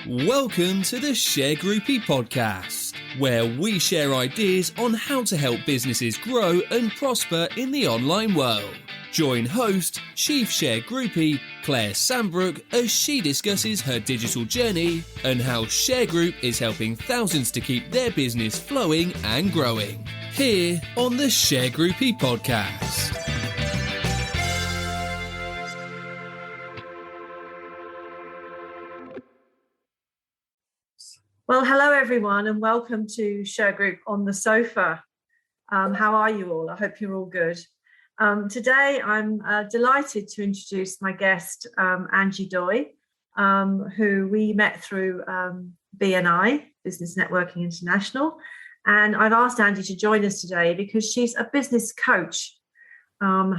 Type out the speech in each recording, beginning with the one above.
Welcome to the Shergroup podcast, where we share ideas on how to help businesses grow and prosper in the online world. Join host, Chief Shergroupie, Claire Sambrook, as she discusses her digital journey and how Shergroup is helping thousands to keep their business flowing and growing. Here on the Shergroupie podcast. Well, hello everyone and welcome to Shergroup on the sofa. How are you all? I hope you're all good. Today I'm delighted to introduce my guest, Angi Doy, who we met through BNI, Business Networking International. And I've asked Angi to join us today because she's a business coach.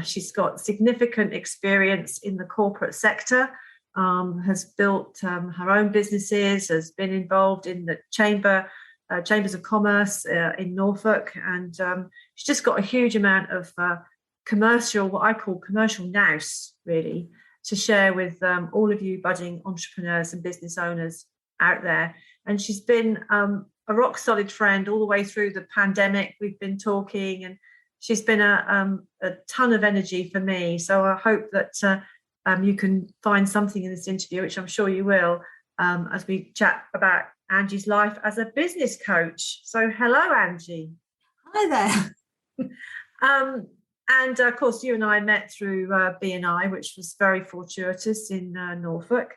She's got significant experience in the corporate sector, has built her own businesses, has been involved in the Chambers of Commerce in Norfolk, and she's just got a huge amount of what I call commercial nous, really, to share with all of you budding entrepreneurs and business owners out there. And she's been a rock solid friend all the way through the pandemic. We've been talking, and she's been a ton of energy for me. So I hope that you can find something in this interview, which I'm sure you will, as we chat about Angi's life as a business coach. So hello, Angi. Hi there. And of course, you and I met through BNI, which was very fortuitous in Norfolk.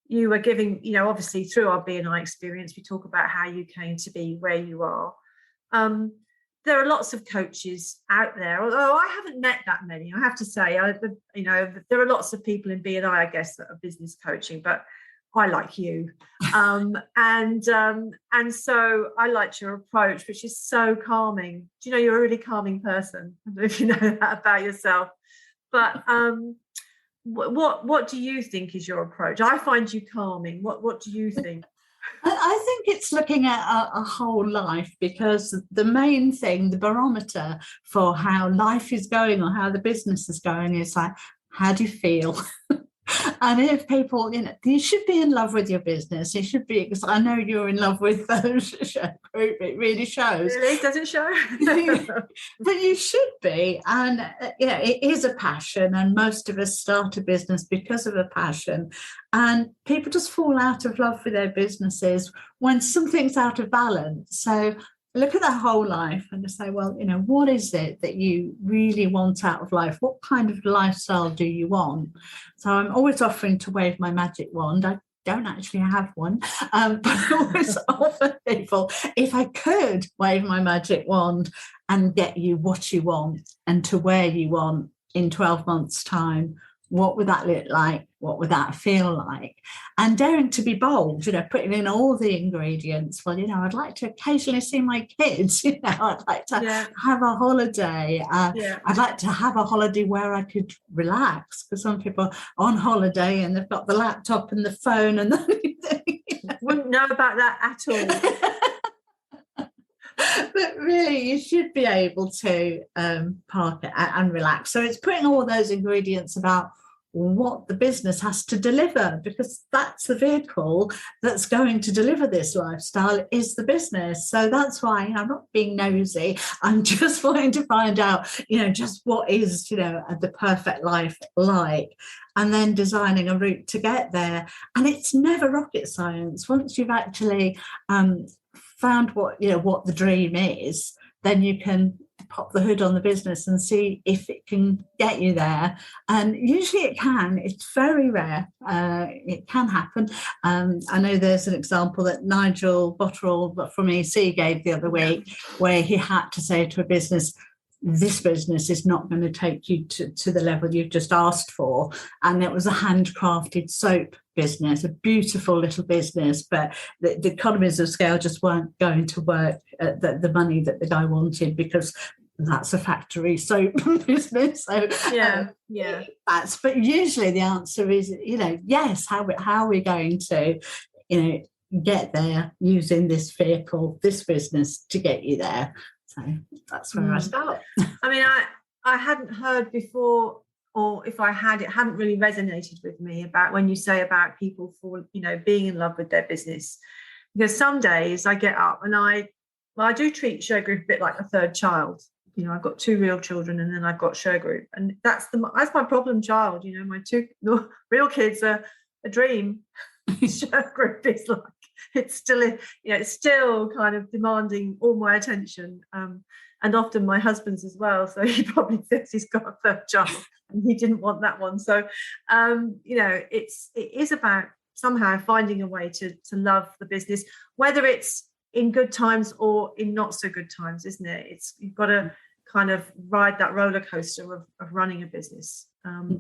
You were giving, obviously through our BNI experience, we talk about how you came to be where you are. There are lots of coaches out there, although I haven't met that many, I have to say. There are lots of people in BNI, I guess, that are business coaching, but I like you. And so I liked your approach, which is so calming. Do you know you're a really calming person? I don't know if you know that about yourself. But what do you think is your approach? I find you calming. What do you think? I think it's looking at a whole life, because the main thing, the barometer for how life is going or how the business is going is like, how do you feel? And if people, you should be in love with your business. It should be, because I know you're in love with Shergroup. It really shows. Really? Does it show? But you should be. And, it is a passion. And most of us start a business because of a passion. And people just fall out of love with their businesses when something's out of balance. So look at that whole life and just say, well, what is it that you really want out of life? What kind of lifestyle do you want? So I'm always offering to wave my magic wand. I don't actually have one, but I always offer people, if I could wave my magic wand and get you what you want and to where you want in 12 months' time, what would that look like? What would that feel like? And daring to be bold, putting in all the ingredients. Well, I'd like to occasionally see my kids. I'd like to have a holiday. I'd like to have a holiday where I could relax, because some people are on holiday and they've got the laptop and the phone and Wouldn't know about that at all. But really, you should be able to park it and relax. So it's putting all those ingredients about what the business has to deliver, because that's the vehicle that's going to deliver this lifestyle is the business. So that's why I'm not being nosy. I'm just wanting to find out, just what is, the perfect life like, and then designing a route to get there. And it's never rocket science. Once you've actually found what the dream is, then you can pop the hood on the business and see if it can get you there. And usually it can. It's very rare. It can happen. I know there's an example that Nigel Botterill from EC gave the other week, where he had to say to a business, this business is not going to take you to the level you've just asked for. And it was a handcrafted soap business, a beautiful little business, but the economies of scale just weren't going to work at the money that the guy wanted, because that's a factory soap business. So but usually the answer is, yes, how are we going to, get there using this vehicle, this business to get you there? So that's where I start. I mean, I hadn't heard before or if I had, it hadn't really resonated with me about when you say about people for, being in love with their business. Because some days I get up and I do treat Shergroup a bit like a third child. I've got 2 real children, and then I've got Shergroup, and that's my problem child. My 2 real kids are a dream. Shergroup is like, it's still kind of demanding all my attention, and often my husband's as well. So he probably thinks he's got a third child, and he didn't want that one. So it is about somehow finding a way to love the business, whether it's in good times or in not so good times, isn't it? You've got to kind of ride that roller coaster of running a business.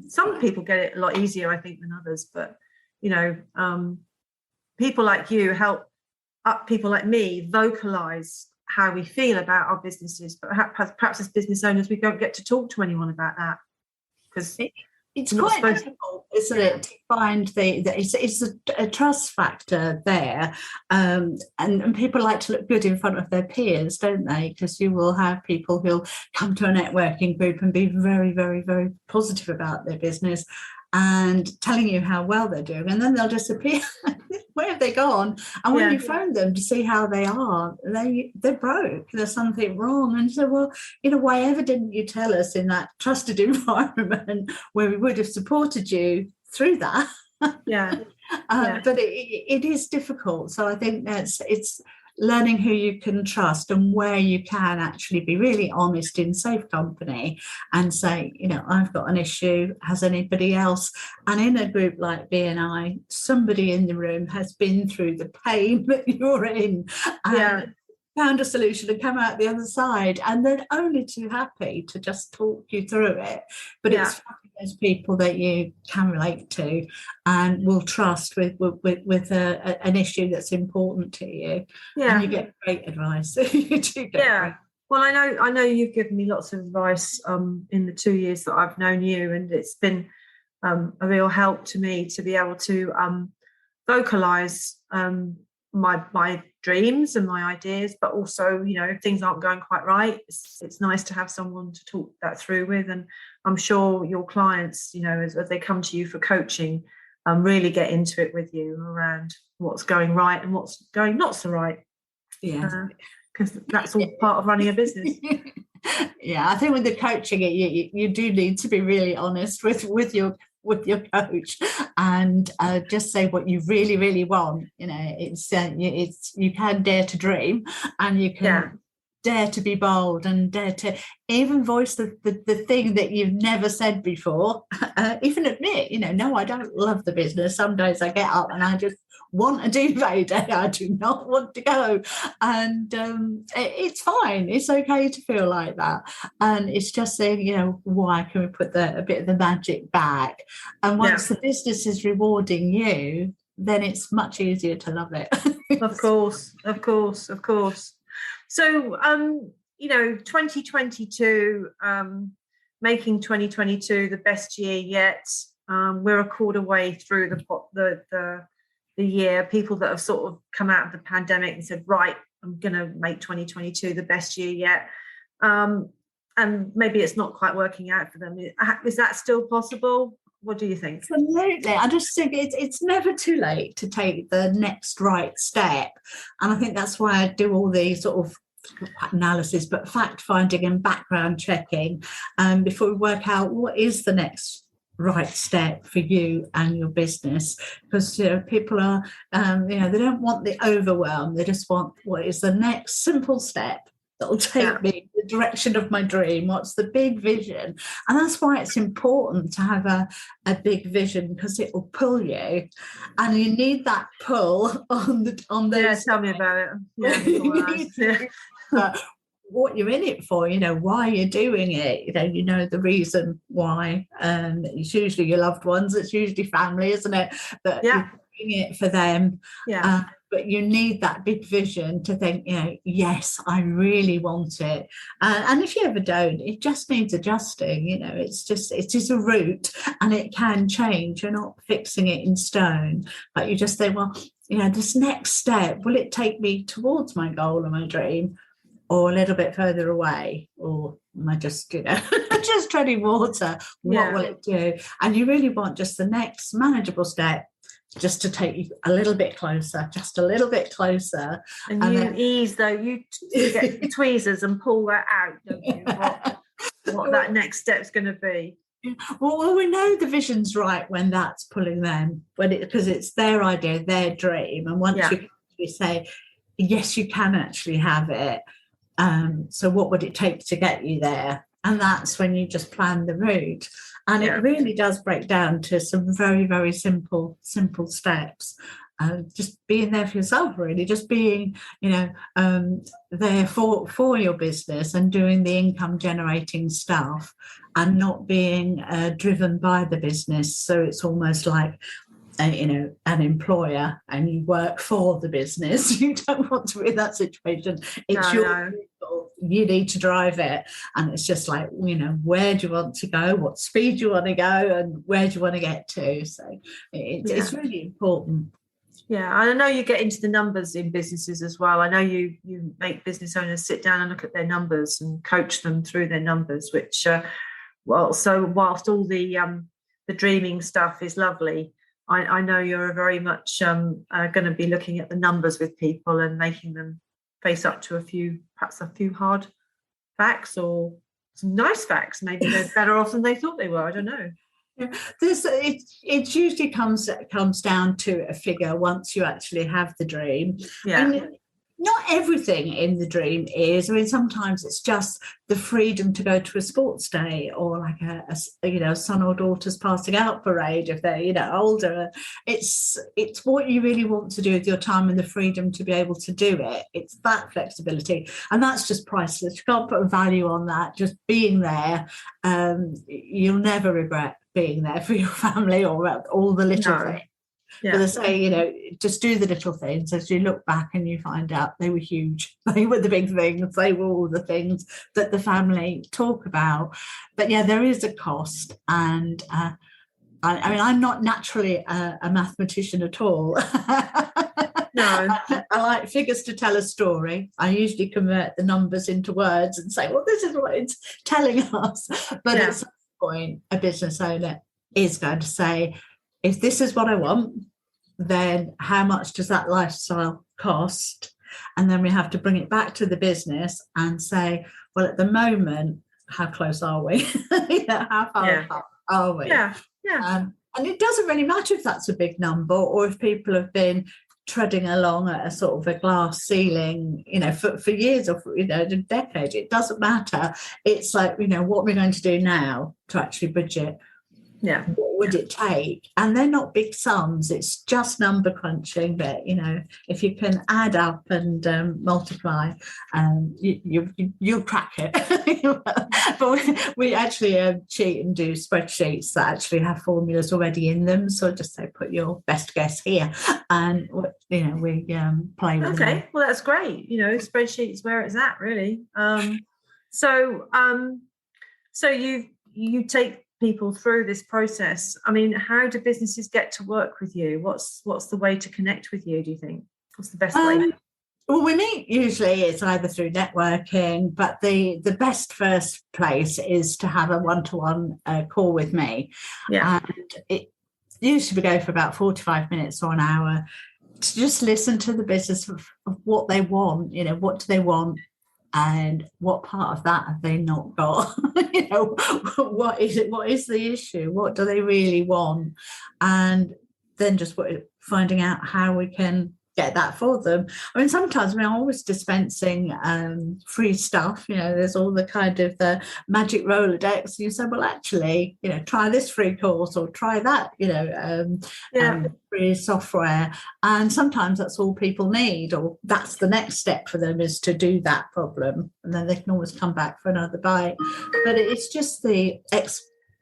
Some people get it a lot easier, I think, than others, but people like you help people like me vocalize how we feel about our businesses, but perhaps as business owners we don't get to talk to anyone about that, because it's quite difficult, isn't it, to find it's a trust factor there, and people like to look good in front of their peers, don't they? Because you will have people who'll come to a networking group and be very, very, very positive about their business and telling you how well they're doing, and then they'll disappear. Where have they gone? And when you phone them to see how they are, they're broke. There's something wrong. And so, well, why ever didn't you tell us in that trusted environment where we would have supported you through that? Yeah. But it is difficult. So I think it's learning who you can trust and where you can actually be really honest in safe company and say, I've got an issue, has anybody else? And in a group like BNI, somebody in the room has been through the pain that you're in and found a solution and come out the other side, and they're only too happy to just talk you through it. But it's those people that you can relate to and will trust with an issue that's important to you. And you get great advice. You do get great. Well, I know you've given me lots of advice in the 2 years that I've known you, and it's been a real help to me to be able to vocalize my dreams and my ideas, but also, if things aren't going quite right, it's nice to have someone to talk that through with. And I'm sure your clients, as they come to you for coaching, really get into it with you around what's going right and what's going not so right. Yeah, because that's all part of running a business. Yeah, I think with the coaching, you do need to be really honest with your coach and just say what you really, really want. It's you can dare to dream, and you can dare to be bold and dare to even voice the thing that you've never said before. Even admit, no, I don't love the business. Some days I get up and I just want a duvet day. I do not want to go. And it's fine. It's okay to feel like that. And it's just saying, why can we put a bit of the magic back? And once the business is rewarding you, then it's much easier to love it. Of course. So, 2022, making 2022 the best year yet. We're a quarter way through the year. People that have sort of come out of the pandemic and said, right, I'm going to make 2022 the best year yet. And maybe it's not quite working out for them. Is that still possible? What do you think? Absolutely. I just think it's never too late to take the next right step. And I think that's why I do all these sort of analysis, but fact finding and background checking before we work out what is the next right step for you and your business. Because people are, they don't want the overwhelm. They just want what is the next simple step that will take me the direction of my dream. What's the big vision? And that's why it's important to have a big vision, because it will pull you, and you need that pull on those. Yeah, tell me about it. What you're in it for, why you're doing it, the reason why. It's usually your loved ones, it's usually family, isn't it? That you're doing it for them. But you need that big vision to think, yes, I really want it. And if you ever don't, it just needs adjusting. It's just a route, and it can change. You're not fixing it in stone, but you just think, well, this next step, will it take me towards my goal or my dream? or a little bit further away, or am I just, just treading water? What will it do? And you really want just the next manageable step, just to take you a little bit closer, just a little bit closer. And you then ease, though, you get the tweezers and pull that out, don't you? What that next step's going to be. Well, we know the vision's right when that's pulling them, because it's their idea, their dream. And once you say, yes, you can actually have it. So what would it take to get you there? And that's when you just plan the route. And it really does break down to some very, very simple steps. Just being there for yourself, really, just being, there for your business and doing the income generating stuff and not being driven by the business. So it's almost like, an employer and you work for the business. You don't want to be in that situation. It's your vehicle. You need to drive it. And it's just like, where do you want to go? What speed do you want to go? And where do you want to get to? So it's really important. Yeah, I know you get into the numbers in businesses as well. I know you make business owners sit down and look at their numbers and coach them through their numbers, which, so whilst all the dreaming stuff is lovely, I know you're very much going to be looking at the numbers with people and making them face up to perhaps a few hard facts or some nice facts. Maybe they're better off than they thought they were. I don't know. Yeah, it usually comes down to a figure once you actually have the dream. Yeah. And not everything in the dream is. I mean, sometimes it's just the freedom to go to a sports day or like a son or daughter's passing out parade if they're older. It's what you really want to do with your time and the freedom to be able to do it. It's that flexibility, and that's just priceless. You can't put a value on that. Just being there, you'll never regret being there for your family or all the little things. Yeah. But they say, just do the little things. As you look back and you find out they were huge. They were the big things. They were all the things that the family talk about. But yeah, there is a cost. And I mean, I'm not naturally a mathematician at all. No. I like figures to tell a story. I usually convert the numbers into words and say, well, this is what it's telling us. But at some point, a business owner is going to say, if this is what I want, then how much does that lifestyle cost? And then we have to bring it back to the business and say, well, at the moment, how close are we? How far apart are we? Yeah. And it doesn't really matter if that's a big number or if people have been treading along at a sort of a glass ceiling, for years or a decade. It doesn't matter. It's like, what we're going to do now to actually budget. Yeah. What would it take? And they're not big sums. It's just number crunching. But, if you can add up and multiply, you'll crack it. But we actually cheat and do spreadsheets that actually have formulas already in them. So just say, put your best guess here. And, we play with them. Okay, well, that's great. Spreadsheets where it's at, really. So you take people through this process. I mean, how do businesses get to work with you? What's the way to connect with you, do you think? What's the best way? Well, we meet usually it's either through networking, but the best first place is to have a one-to-one call with me. Yeah. And it usually we go for about 45 minutes or an hour to just listen to the business of what they want. What do they want? And what part of that have they not got? What is it? What is the issue? What do they really want? And then just finding out how we can get that for them. I mean, sometimes I'm always dispensing free stuff. There's all the kind of the magic Rolodex. You say, well, actually, try this free course or try that, free software. And sometimes that's all people need, or that's the next step for them is to do that problem. And then they can always come back for another bite. But it's just the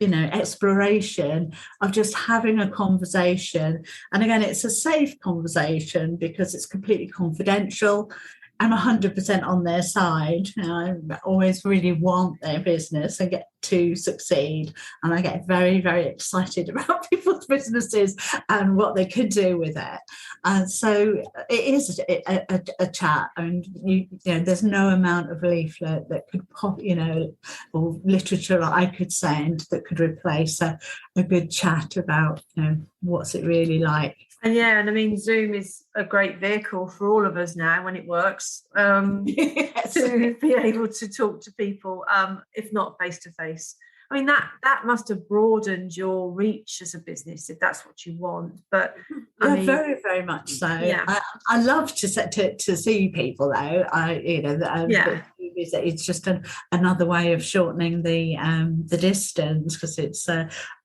exploration of just having a conversation. And again, it's a safe conversation because it's completely confidential. I'm 100% on their side. I always really want their business and get to succeed. And I get very, very excited about people's businesses and what they could do with it. And so it is a chat. And, there's no amount of leaflet that could pop, or literature I could send that could replace a good chat about, what's it really like. And I mean, Zoom is a great vehicle for all of us now when it works, Yes. to be able to talk to people, if not face to face. I mean, that must have broadened your reach as a business if that's what you want. But I mean, very, very much so. Yeah. I love to see people though. It's just another way of shortening the distance, because it's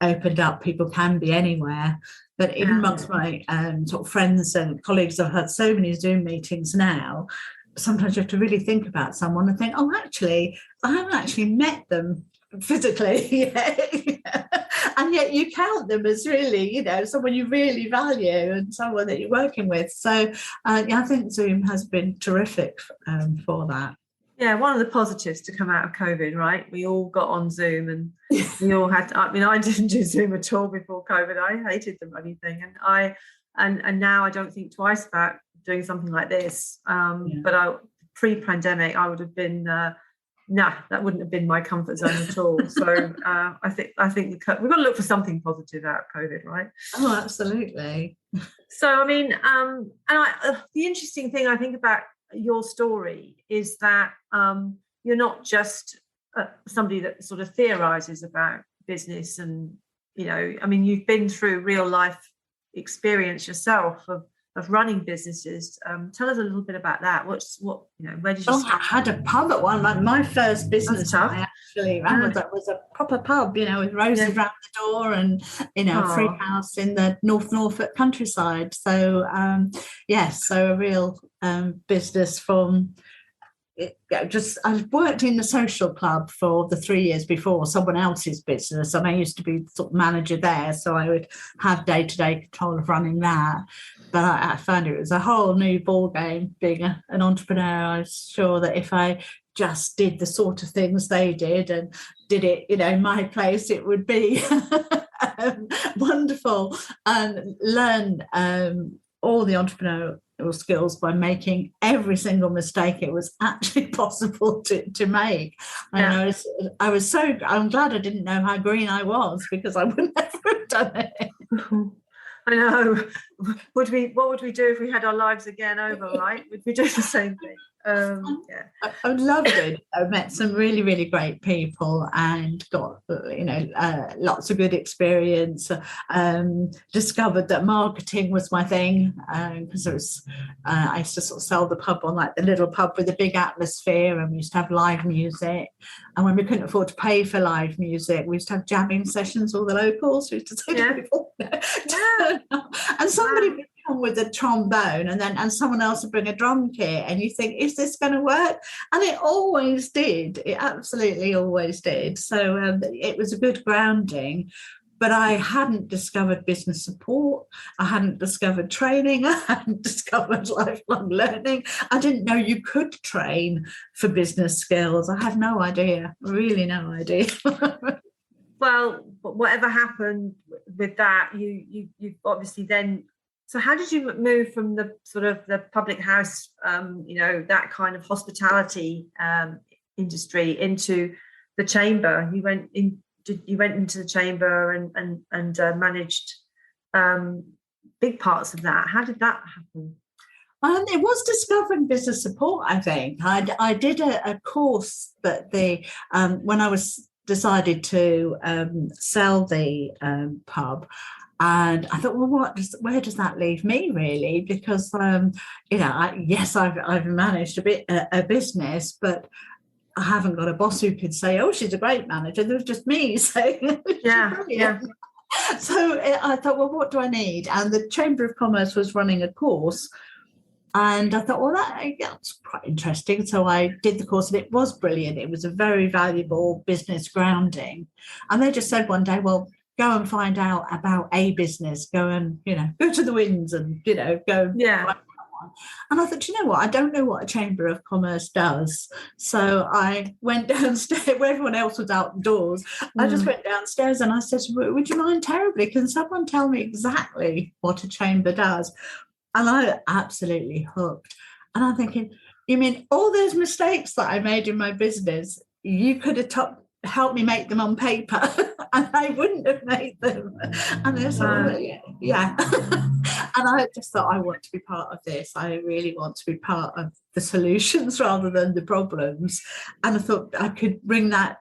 opened up. People can be anywhere. But even amongst my sort of friends and colleagues, I've had so many Zoom meetings now. Sometimes you have to really think about someone and think, oh, actually, I haven't actually met them physically yet. And yet you count them as really, someone you really value and someone that you're working with. So I think Zoom has been terrific for that. Yeah, one of the positives to come out of COVID, right? We all got on Zoom and we all had to, I mean, I didn't do Zoom at all before COVID. I hated the bloody thing. And now I don't think twice about doing something like this. But pre-pandemic, I would have been, that wouldn't have been my comfort zone at all. So I think we've got to look for something positive out of COVID, right? Oh, absolutely. So, I mean, the interesting thing I think about your story is that you're not just somebody that sort of theorizes about business, and I mean, you've been through real life experience yourself of running businesses. Tell us a little bit about that. Where did you start? I had a pub at one. My first business I actually ran was a proper pub, with roses around the door and a free house in the North Norfolk countryside. So so a real business from. I worked in the social club for the 3 years before someone else's business, and I used to be sort of manager there, so I would have day-to-day control of running that. But I found it was a whole new ball game being an entrepreneur. I was sure that if I just did the sort of things they did and did it, my place, it would be wonderful, and learn all the entrepreneurial skills by making every single mistake it was actually possible to make. I'm glad I didn't know how green I was, because I would never have done it. I know. What would we do if we had our lives again over, right? Would we do the same thing? I loved it. I met some really, really great people and got lots of good experience. Discovered that marketing was my thing, because I used to sort of sell the pub on like the little pub with a big atmosphere, and we used to have live music. And when we couldn't afford to pay for live music, we used to have jamming sessions, all the locals. We used to say to people, and somebody would come with a trombone, and someone else would bring a drum kit, and you think, is this going to work? And it always did. It absolutely always did. So it was a good grounding. But I hadn't discovered business support. I hadn't discovered training. I hadn't discovered lifelong learning. I didn't know you could train for business skills. I had no idea, really no idea. Well, whatever happened with that, you obviously then. So how did you move from the sort of the public house, that kind of hospitality industry into the chamber? You went into the chamber and managed big parts of that. How did that happen? It was discovering business support, I think. I did a course that when I was decided to sell the pub. And I thought, well, where does that leave me, really? Because, I've managed a business, but I haven't got a boss who could say, oh, she's a great manager. There was just me saying, yeah. So I thought, well, what do I need? And the Chamber of Commerce was running a course. And I thought, well, that's quite interesting. So I did the course, and it was brilliant. It was a very valuable business grounding. And they just said one day, well, go and find out about a business. Go and, go to the winds and, go. Yeah. And I thought, you know what, I don't know what a Chamber of Commerce does. So I went downstairs where everyone else was outdoors. I just went downstairs and I said, would you mind terribly? Can someone tell me exactly what a chamber does? And I absolutely hooked. And I'm thinking, you mean all those mistakes that I made in my business, you could have helped me make them on paper and I wouldn't have made them. And they're sort of, yeah. And I just thought, I want to be part of this. I really want to be part of the solutions rather than the problems. And I thought I could bring that,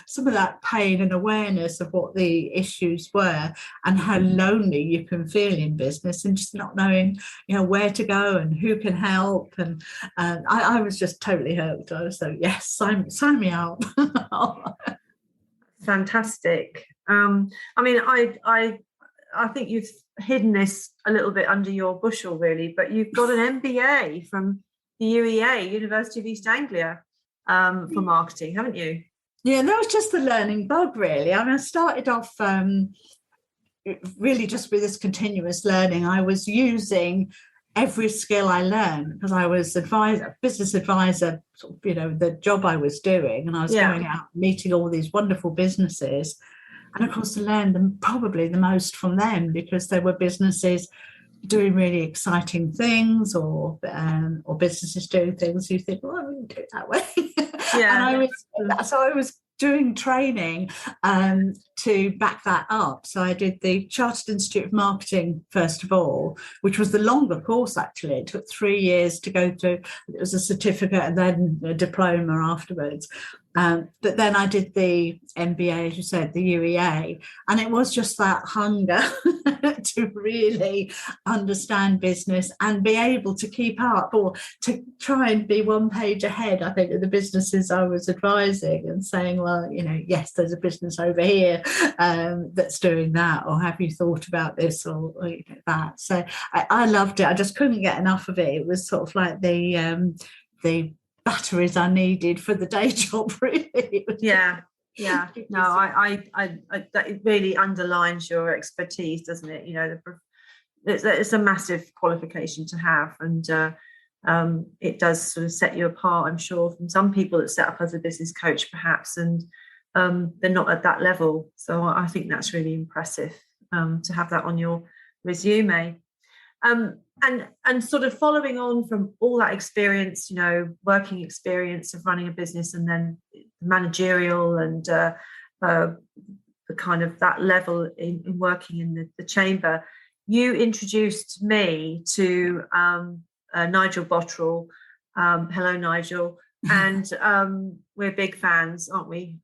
some of that pain and awareness of what the issues were and how lonely you can feel in business and just not knowing, where to go and who can help. And I was just totally hooked. I was so, yes, sign me out. Fantastic. I think you've hidden this a little bit under your bushel, really, but you've got an MBA from the UEA, University of East Anglia, for marketing, haven't you? Yeah, that was just the learning bug, really. I mean, I started off really just with this continuous learning. I was using every skill I learned because I was business advisor, the job I was doing, and I was going out meeting all these wonderful businesses. And of course, I learned probably the most from them because there were businesses doing really exciting things or businesses doing things you think, well, I wouldn't do it that way. Yeah. And I was doing training to back that up. So I did the Chartered Institute of Marketing, first of all, which was the longer course, actually. It took 3 years to go through. It was a certificate and then a diploma afterwards. But then I did the MBA, as you said, the UEA, and it was just that hunger to really understand business and be able to keep up or to try and be one page ahead, I think, of the businesses I was advising and saying, well, yes, there's a business over here that's doing that, or have you thought about this or that? So I loved it. I just couldn't get enough of it. It was sort of like the batteries I needed for the day job, really. Yeah. No, I that it really underlines your expertise, doesn't it? It's a massive qualification to have, and it does sort of set you apart, I'm sure, from some people that set up as a business coach, perhaps, and they're not at that level. So I think that's really impressive to have that on your resume. And sort of following on from all that experience, working experience of running a business, and then managerial and the kind of that level in working in the chamber, you introduced me to Nigel Bottrell. Hello, Nigel. And we're big fans, aren't we?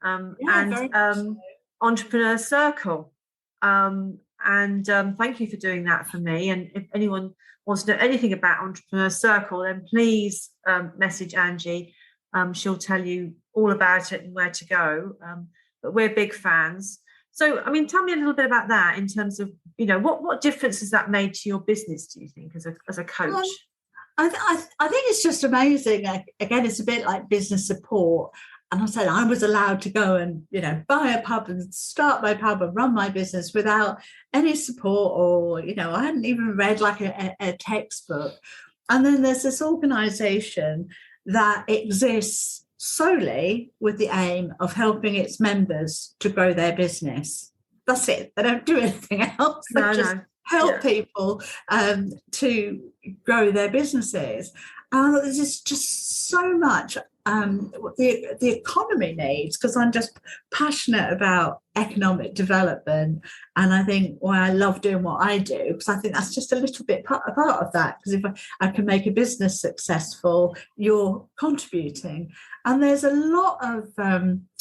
Entrepreneur Circle. And thank you for doing that for me. And if anyone wants to know anything about Entrepreneur Circle, then please message Angie. She'll tell you all about it and where to go. But we're big fans. So, tell me a little bit about that in terms of, what difference has that made to your business, do you think, as a coach? I think it's just amazing. Again, it's a bit like business support. And I said I was allowed to go and, buy a pub and start my pub and run my business without any support or, I hadn't even read like a textbook. And then there's this organisation that exists solely with the aim of helping its members to grow their business. That's it. They don't do anything else. They just help people to grow their businesses. There's just so much the economy needs, because I'm just passionate about economic development, and I think why I love doing what I do, because I think that's just a little bit part of that, because if I can make a business successful, you're contributing. And there's a lot of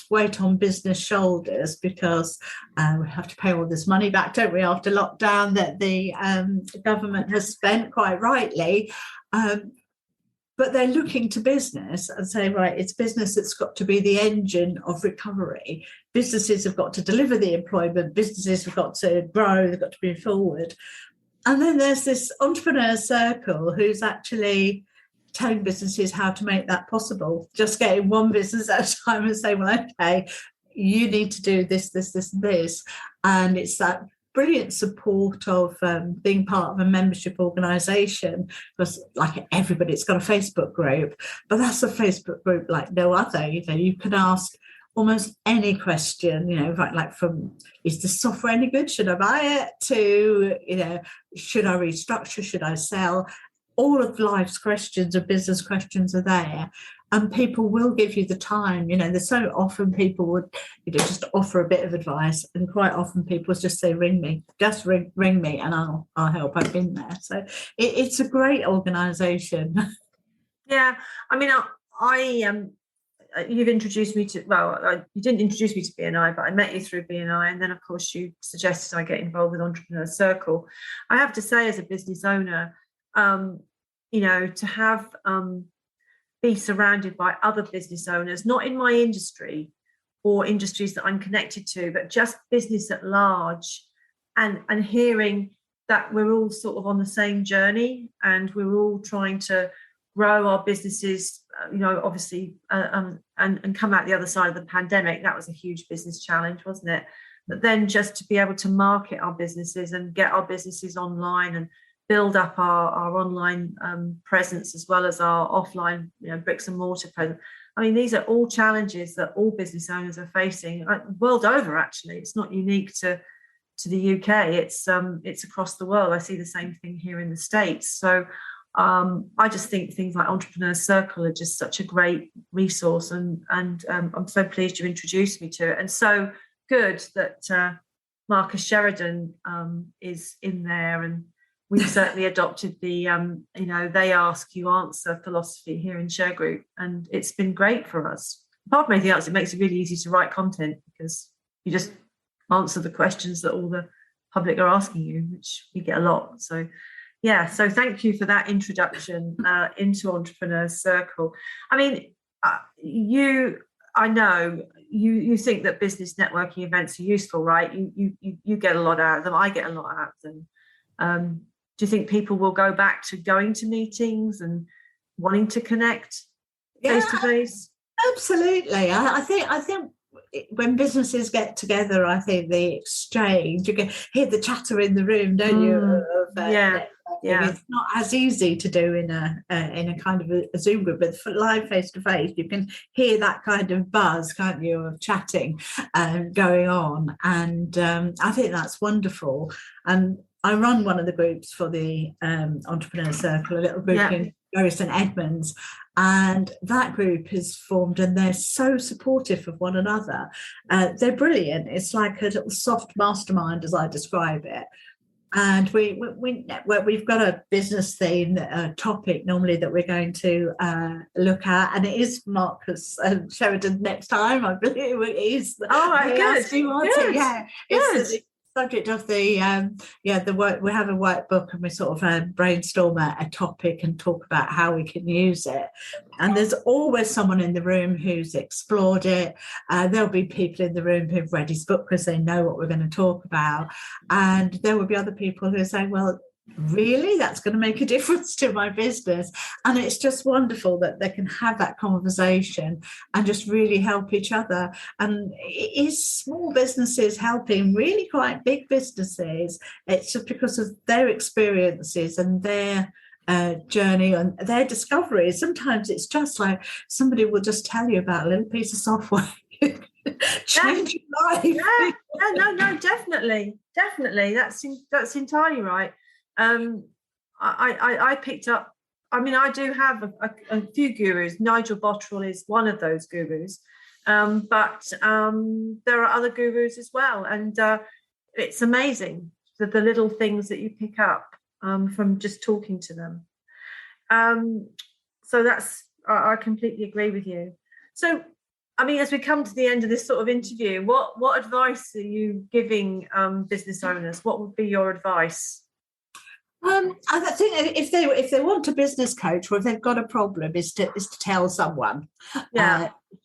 weight on business shoulders, because we have to pay all this money back, don't we, after lockdown that the government has spent, quite rightly. But they're looking to business and saying, right, it's business that's got to be the engine of recovery. Businesses have got to deliver the employment. Businesses have got to grow. They've got to move forward. And then there's this entrepreneur circle who's actually telling businesses how to make that possible, just getting one business at a time and saying, well, okay, you need to do this, this, this, and this. And it's that brilliant support of being part of a membership organisation, because like everybody's got a Facebook group, but that's a Facebook group like no other. You can ask almost any question, like from, is the software any good? Should I buy it? To, should I restructure? Should I sell? All of life's questions or business questions are there. And people will give you the time. There's so often people would, just offer a bit of advice, and quite often people just say, ring me, just ring me, and I'll help. I've been there. So it's a great organisation. Yeah, I mean, you've introduced me to, you didn't introduce me to BNI, but I met you through BNI, and then of course you suggested I get involved with Entrepreneur Circle. I have to say, as a business owner, to have be surrounded by other business owners, not in my industry or industries that I'm connected to, but just business at large, and hearing that we're all sort of on the same journey, and we're all trying to grow our businesses, obviously, and come out the other side of the pandemic. That was a huge business challenge, wasn't it? But then just to be able to market our businesses and get our businesses online and build up our online presence, as well as our offline, bricks and mortar presence. I mean, these are all challenges that all business owners are facing world over. Actually, it's not unique to the UK. It's across the world. I see the same thing here in the States. So I just think things like Entrepreneur Circle are just such a great resource, and I'm so pleased you introduced me to it, and so good that Marcus Sheridan is in there, and we've certainly adopted the they ask you answer philosophy here in Shergroup, and it's been great for us. Apart from anything else, it makes it really easy to write content, because you just answer the questions that all the public are asking you, which we get a lot. So yeah, so thank you for that introduction into Entrepreneur Circle. I mean, I know you think that business networking events are useful, right? You get a lot out of them. I get a lot out of them. Do you think people will go back to going to meetings and wanting to connect face to face? Absolutely. I think when businesses get together, I think the exchange, you can hear the chatter in the room, don't you? It's not as easy to do in a kind of a Zoom group, but for live face to face, you can hear that kind of buzz, can't you, of chatting going on, and I think that's wonderful. And I run one of the groups for the Entrepreneur Circle, a little group in Bury St Edmunds, and that group is formed, and they're so supportive of one another. They're brilliant. It's like a little soft mastermind, as I describe it. And we've got a business theme, topic normally that we're going to look at, and it is Marcus Sheridan next time. I believe it is. Oh, right, good. Yeah, it's the subject of the work. We have a workbook, and we sort of brainstorm a topic and talk about how we can use it. And there's always someone in the room who's explored it. There'll be people in the room who've read his book because they know what we're going to talk about. And there will be other people who say, well, really, that's going to make a difference to my business. And it's just wonderful that they can have that conversation and just really help each other. And it is small businesses helping really quite big businesses. It's just because of their experiences and their journey and their discoveries. Sometimes it's just like somebody will just tell you about a little piece of software. Change your life. No, definitely. That's entirely right. I picked up, I mean, I do have a few gurus. Nigel Botterill is one of those gurus, but there are other gurus as well, and it's amazing the little things that you pick up from just talking to them. So I completely agree with you. So I mean, as we come to the end of this sort of interview, what advice are you giving business owners? What would be your advice? I think if they want a business coach, or if they've got a problem, is to tell someone,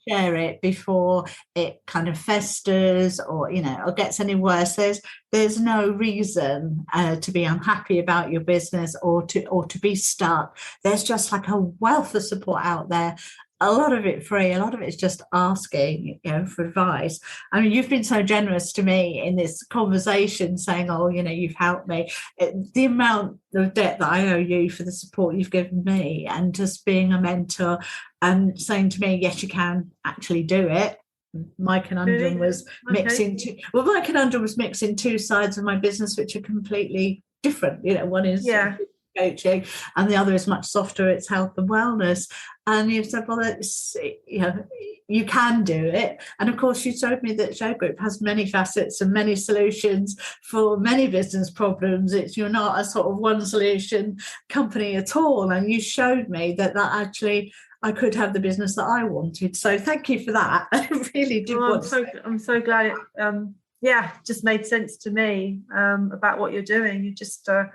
share it before it kind of festers or gets any worse. There's no reason to be unhappy about your business or to be stuck. There's just like a wealth of support out there. a lot of it free, a lot of it's just asking, for advice. I mean, you've been so generous to me in this conversation saying, oh, you've helped me. The amount of debt that I owe you for the support you've given me, and just being a mentor and saying to me, yes, you can actually do it. My conundrum was mixing two sides of my business, which are completely different. One is coaching and the other is much softer, it's health and wellness. And you said, well, you can do it. And of course, you showed me that Shergroup has many facets and many solutions for many business problems. You're not a sort of one solution company at all. And you showed me that actually I could have the business that I wanted. So thank you for that. I really did. I'm so glad it just made sense to me about what you're doing. You just got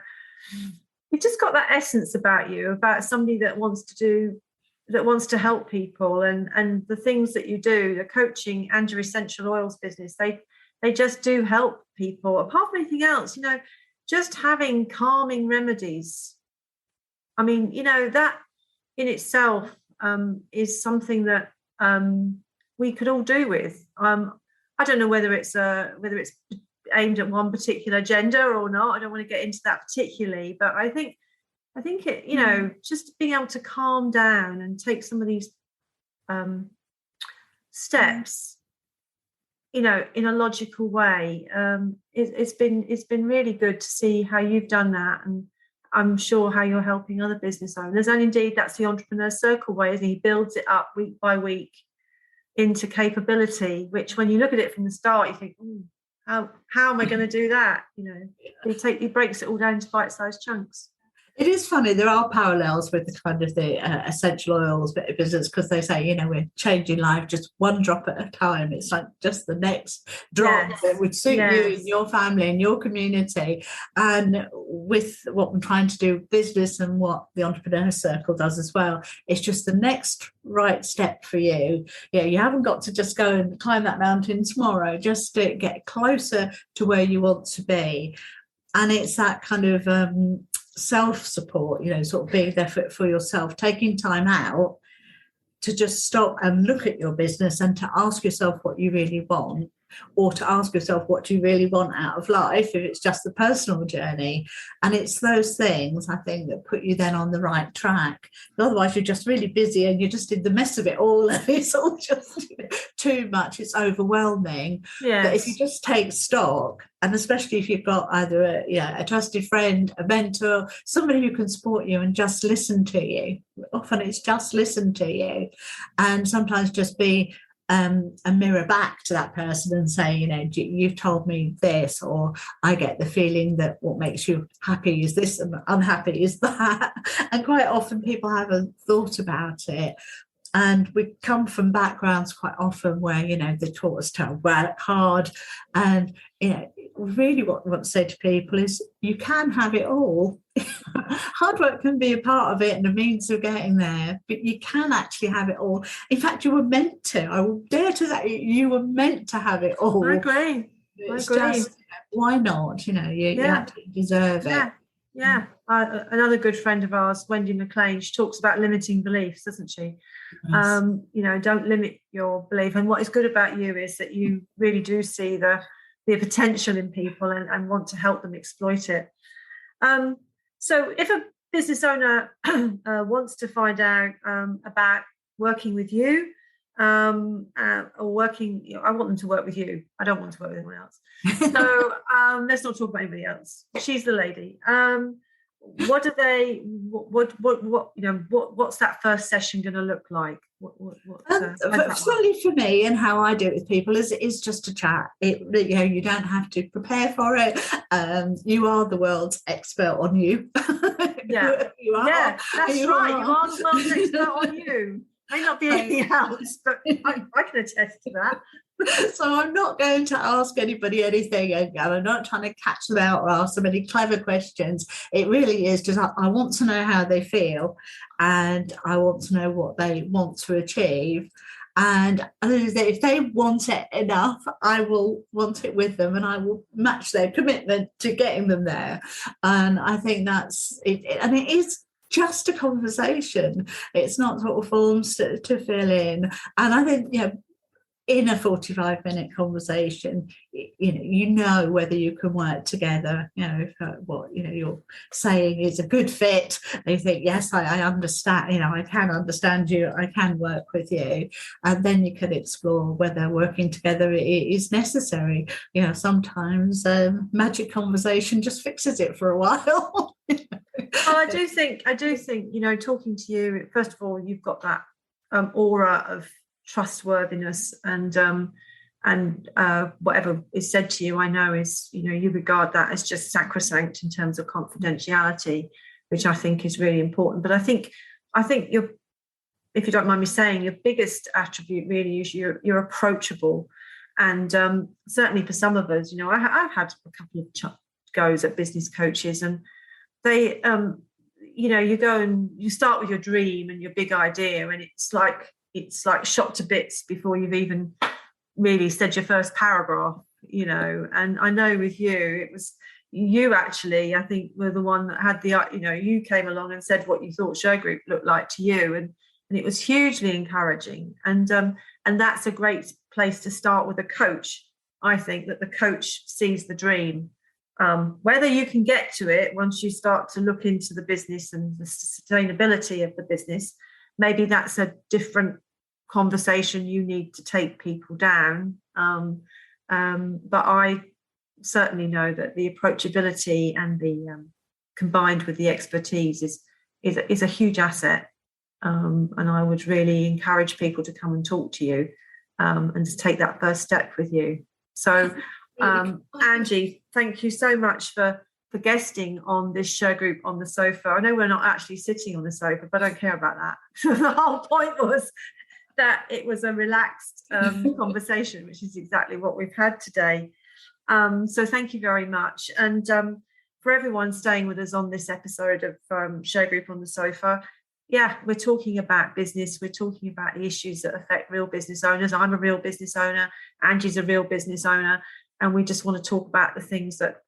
that essence about you, about somebody that wants to help people, and the things that you do, the coaching and your essential oils business, they just do help people. Apart from anything else, just having calming remedies. I mean, that in itself is something that we could all do with. I don't know whether it's aimed at one particular gender or not. I don't want to get into that particularly, but I think it, just being able to calm down and take some of these steps, in a logical way. It's been really good to see how you've done that, and I'm sure how you're helping other business owners. And indeed, that's the entrepreneur circle way, isn't it? He builds it up week by week into capability, which when you look at it from the start, you think, how am I going to do that? He breaks it all down to bite-sized chunks. It is funny, there are parallels with the kind of the essential oils bit of business, because they say, we're changing life just one drop at a time. It's like just the next drop that would suit you and your family and your community. And with what I'm trying to do with business and what the Entrepreneur Circle does as well, it's just the next right step for you. You haven't got to just go and climb that mountain tomorrow, just to get closer to where you want to be. And it's that kind of self-support, sort of being there for yourself, taking time out to just stop and look at your business and to ask yourself what you really want, or to ask yourself what you really want out of life if it's just the personal journey. And it's those things, I think, that put you then on the right track. Otherwise you're just really busy and you're just in the mess of it all, and it's all just too much, it's overwhelming. But if you just take stock, and especially if you've got either a trusted friend, a mentor, somebody who can support you and just listen to you. Often it's just listen to you, and sometimes just be a mirror back to that person and say, you've told me this, or I get the feeling that what makes you happy is this and unhappy is that. And quite often people haven't thought about it. And we come from backgrounds quite often where, they taught us to work hard. And, really what I want to say to people is you can have it all. Hard work can be a part of it and a means of getting there, but you can actually have it all. In fact, you were meant to. I will dare to say you were meant to have it all. I agree. Just, why not? You actually deserve it. Yeah. Another good friend of ours, Wendy McLean, she talks about limiting beliefs, doesn't she? Yes. Don't limit your belief. And what is good about you is that you really do see the potential in people and want to help them exploit it. So if a business owner wants to find out about working with you, or working, I want them to work with you. I don't want to work with anyone else. So let's not talk about anybody else. She's the lady. What do they? What's that first session going to look like? Certainly for me, and how I do it with people is just a chat. You don't have to prepare for it. You are the world's expert on you. You are. Yeah, that's right. You are the world's expert on you. May not be anything else, but I can attest to that. So I'm not going to ask anybody anything, and I'm not trying to catch them out or ask them any clever questions. It really is just I want to know how they feel, and I want to know what they want to achieve. And if they want it enough, I will want it with them, and I will match their commitment to getting them there. And I think that's it. And it is just a conversation. It's not sort of forms to fill in. And I think, in a 45-minute conversation, you know whether you can work together, if what you're saying is a good fit, and you think, yes, I understand, I can understand you, I can work with you, and then you can explore whether working together is necessary. Sometimes magic conversation just fixes it for a while. I do think, talking to you, first of all, you've got that aura of trustworthiness, and whatever is said to you, I know is, you regard that as just sacrosanct in terms of confidentiality, which I think is really important. But I think you're, if you don't mind me saying, your biggest attribute really is you're approachable. And certainly for some of us, I've had a couple of goes at business coaches, and they you go and you start with your dream and your big idea, and it's like shot to bits before you've even really said your first paragraph, and I know with you, it was you actually, I think, were the one that had the, you came along and said what you thought Shergroup looked like to you, and it was hugely encouraging, and that's a great place to start with a coach. I think that the coach sees the dream. Whether you can get to it once you start to look into the business and the sustainability of the business, maybe that's a different conversation you need to take people down. But I certainly know that the approachability and the combined with the expertise is a huge asset. And I would really encourage people to come and talk to you and to take that first step with you. So, Angie, thank you so much for guesting on this Shergroup on the sofa. I know we're not actually sitting on the sofa, but I don't care about that. The whole point was that it was a relaxed conversation, which is exactly what we've had today. So thank you very much. And for everyone staying with us on this episode of Shergroup on the sofa, we're talking about business. We're talking about the issues that affect real business owners. I'm a real business owner. Angie's a real business owner. And we just want to talk about the things that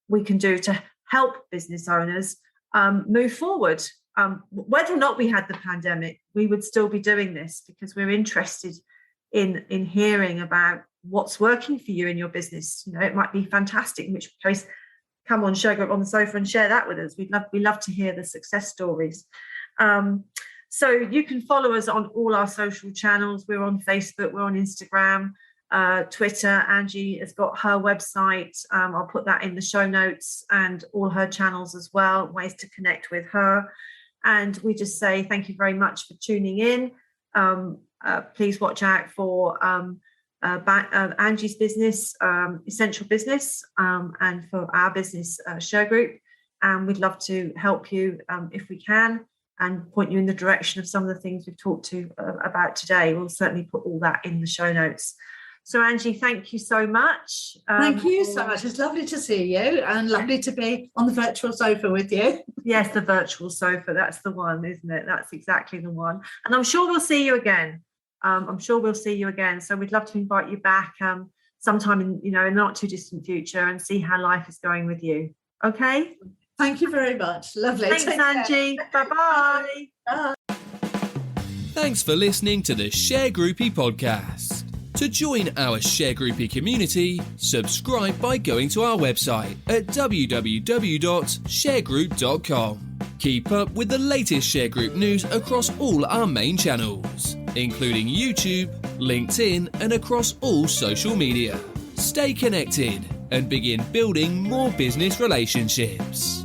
we can do to help business owners move forward. Whether or not we had the pandemic, we would still be doing this because we're interested in hearing about what's working for you in your business. It might be fantastic, in which case come on Shergroup on the sofa and share that with us. We love to hear the success stories. So you can follow us on all our social channels. We're on Facebook, we're on Instagram, Twitter. Angie has got her website. I'll put that in the show notes, and all her channels as well, ways to connect with her. And we just say thank you very much for tuning in. Please watch out for Angie's business, Essential Business, and for our business, Shergroup. And we'd love to help you if we can, and point you in the direction of some of the things we've talked about today. We'll certainly put all that in the show notes. So, Angie, thank you so much. Thank you so much. It's lovely to see you, and lovely to be on the virtual sofa with you. Yes, the virtual sofa. That's the one, isn't it? That's exactly the one. And I'm sure we'll see you again. So we'd love to invite you back sometime in the not too distant future, and see how life is going with you. Okay? Thank you very much. Lovely. Thanks, Angie. Bye-bye. Bye. Thanks for listening to the Shergroupie podcast. To join our Shergroupie community, subscribe by going to our website at www.shergroup.com. Keep up with the latest Shergroup news across all our main channels, including YouTube, LinkedIn, and across all social media. Stay connected and begin building more business relationships.